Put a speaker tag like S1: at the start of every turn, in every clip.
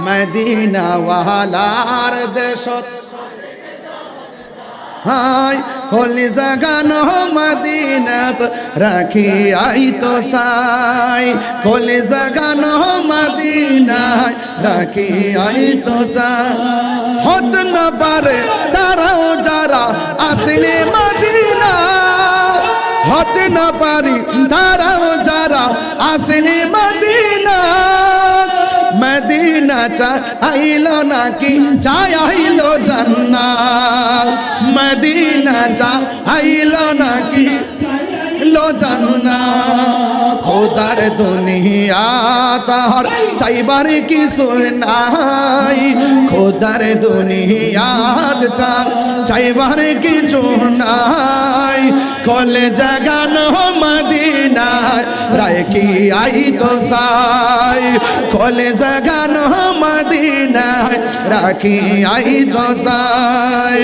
S1: Medina ওয়ালার দেশত high কলি জাগানো মদিনাত রাখি আই তো সাই কলি জাগানো মদিনায় রাখি আই তো সাই হত না পারে তারাও যারা আসলে মদিনা হতে না পারি তারাও যারা আসলে মদিনা মদিনা চাইলো নাকি চাইলো জান্নাত মদিনা চাইলো নাকি লো জান্নাত খোদার দুনিয়া তার সাইবার কিছু নাই খোদার দুনিয়া চাইবার কিছু নাই কলে জাগানো মদিনায় রাখি আই তো সাই কলে জাগানো মদিনায় রাখি আই তো সাই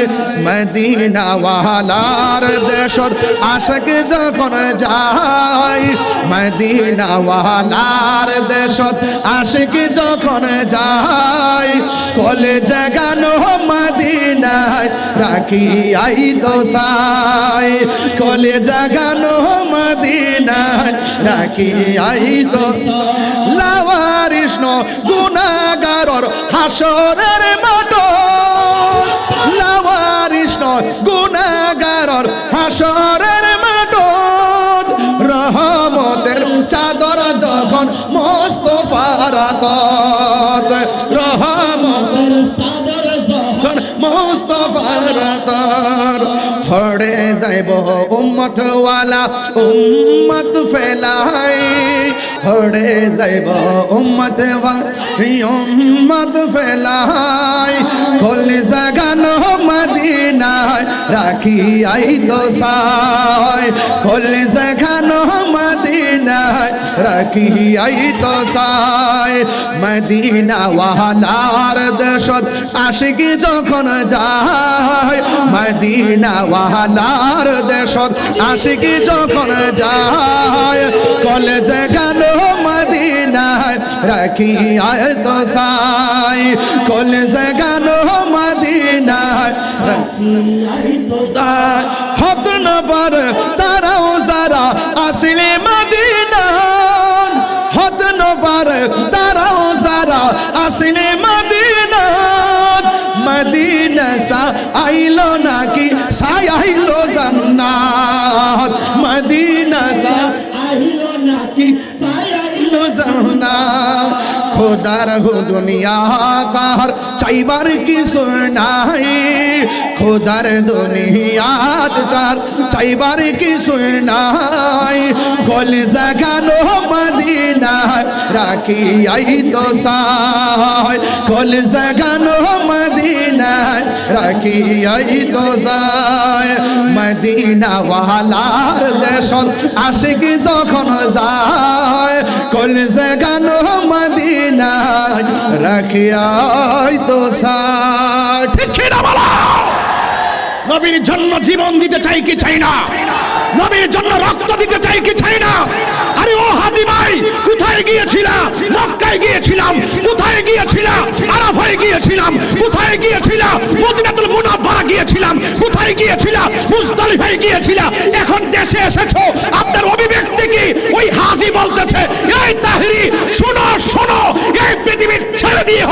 S1: মদিনা ওয়ালার দেশত আশিক যখন যায় মদিনা ওয়ালার দেশত আশিক যখন যায় কলে জাগানো মদিনায় রাখি আই তো সাই কলে জাগানো মদিনায় রাখি আই তো লাওয়ারিস গুনাহগারর হাসরের মাঠ লাওয়ারিস গুনাহগারর হাসরের মাঠ রহমতের চাদর যখন মুস্তাফার আতত রহমতের চাদর যখন মুস্তাফার আতত হড়ে যাইব উম্মত ওয়ালা উম্মত ফেলাই হড়ে যাইব উম্মত উম্মত ফেলাই কলি জাগানো মদিনায় রাখি আই তো সাই কলি জাগানো মদিনায় রাখি আই তো সাই মদিনা ওয়ালার দেশত আশিক যখন যায় মদিনা ওয়ালার দেশত আশিক যখন যায় কলে জাগানো মদিনায় রাখি আই তো সাই কলে জাগানো মদিনায় রাখি আই তো সাই হত না পারে তারাও যারা আসলে মদিনা হত না পারে তারাও যারা আসলে মদিনা মদিনা সা আইলো নাকি সাইলো জান্নাত মদিনা সা আইলো নাকি সাইলো জান্নাত খোদার দুনিয়া তার চাইবার কিছু নাই খোদার দুনিয়াত চাইবার কিছু নাই কলি জাগানো মদিনায় রাখি আই তো সাই কলি জাগানো মদিনায় রাখি আই তো সাই মদিনা ওয়ালার দেশত আশিক যখন যায় কলি জাগানো মদিনায় রাখি আই তো সাই ঠিক না বলা নবীর জন্য জীবন দিতে চাই কি চাই না নবীর জন্য রক্ত দিতে চাই কি চাই না আরে ও হাজী ভাই কোথায় গিয়েছিলা মক্কায় গিয়েছিলাম কোথায় গিয়েছিলা আরাফায় গিয়েছিলাম কোথায় গিয়েছিলা মদিনাতুল মুনাওয়ারা গিয়েছিলাম কোথায় গিয়েছিলা মুজদালিফায় গিয়েছিলা এখন দেশে এসেছো আপনার অভিব্যক্তি কি ওই হাজী বলতেছে এই তাহরি শোনো শোনো এই পৃথিবীর ছেড়ে দিয়ে